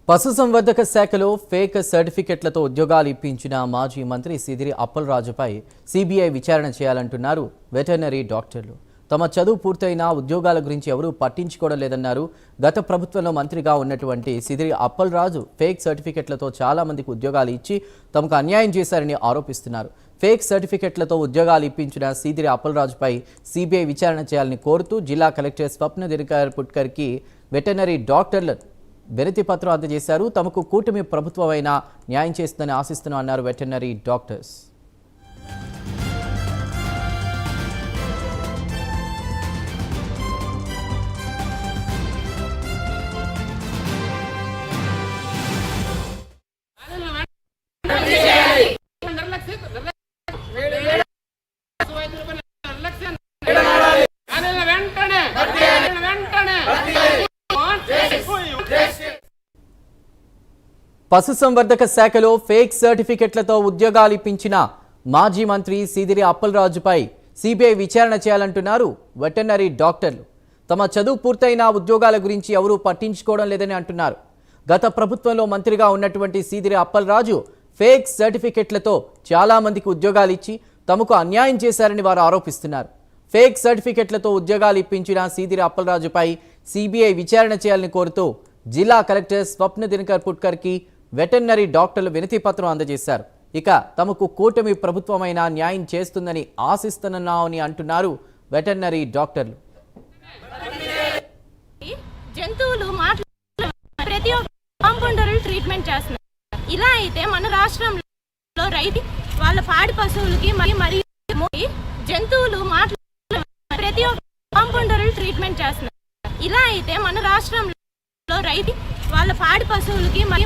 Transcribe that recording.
పశుసంవర్ధక శాఖలో ఫేక్ సర్టిఫికెట్లతో ఉద్యోగాలు ఇప్పించిన మాజీ మంత్రి సిదిరి అప్పలరాజుపై సిబిఐ విచారణ చేయాలంటున్నారు వెటర్నరీ డాక్టర్లు. తమ చదువు పూర్తయిన ఉద్యోగాల గురించి ఎవరూ పట్టించుకోవడం లేదన్నారు. గత ప్రభుత్వంలో మంత్రిగా ఉన్నటువంటి సిదిరి అప్పలరాజు ఫేక్ సర్టిఫికెట్లతో చాలా మందికి ఉద్యోగాలు ఇచ్చి తమకు అన్యాయం చేశారని ఆరోపిస్తున్నారు. ఫేక్ సర్టిఫికెట్లతో ఉద్యోగాలు ఇప్పించిన సిదిరి అప్పలరాజుపై సిబిఐ విచారణ చేయాలని కోరుతూ జిల్లా కలెక్టర్ స్వప్న దినకర్ పుట్కర్కి వెటర్నరీ డాక్టర్లు వినతి పత్రం అందజేశారు. తమకు కూటమి ప్రభుత్వమైనా న్యాయం చేస్తుందని ఆశిస్తున్నాం అన్నారు వెటర్నరీ డాక్టర్స్. పశుసంవర్ధక శాఖలో ఫేక్ సర్టిఫికెట్లతో ఉద్యోగాలు ఇప్పించిన మాజీ మంత్రి సిదిరి అప్పలరాజుపై సిబిఐ విచారణ చేయాలంటున్నారు వెటర్నరీ డాక్టర్లు. తమ చదువు పూర్తయిన ఉద్యోగాల గురించి ఎవరూ పట్టించుకోవడం లేదని అంటున్నారు. గత ప్రభుత్వంలో మంత్రిగా ఉన్నటువంటి సిదిరి అప్పలరాజు ఫేక్ సర్టిఫికెట్లతో చాలా మందికి ఉద్యోగాలు ఇచ్చి తమకు అన్యాయం చేశారని వారు ఆరోపిస్తున్నారు. ఫేక్ సర్టిఫికెట్లతో ఉద్యోగాలు ఇప్పించిన సిదిరి అప్పలరాజుపై సిబిఐ విచారణ చేయాలని కోరుతూ జిల్లా కలెక్టర్ స్వప్న దినకర్ పుట్కర్కి వెటర్నరీ డాక్టర్లు వినతి పత్రం అందజేశారు. ఇక తమకు కూటమి ప్రభుత్వమైన న్యాయం చేస్తుందని ఆశిస్తున్నామని అంటున్నారు వెటర్నరీ డాక్టర్లు. జంతువులు ప్రతి ఒక్క కాంపౌండర్లు ట్రీట్మెంట్ చేస్తున్నారు. ఇలా అయితే మన రాష్ట్రంలో రైతు వాళ్ళ పాడి పశువులకి మరి జంతువులు ప్రతి ఒక్క కాంపౌండర్లు ట్రీట్మెంట్ చేస్తున్నారు. ఇలా అయితే మన రాష్ట్రంలో రైతు వాళ్ళ పాడి పశువులకి మరి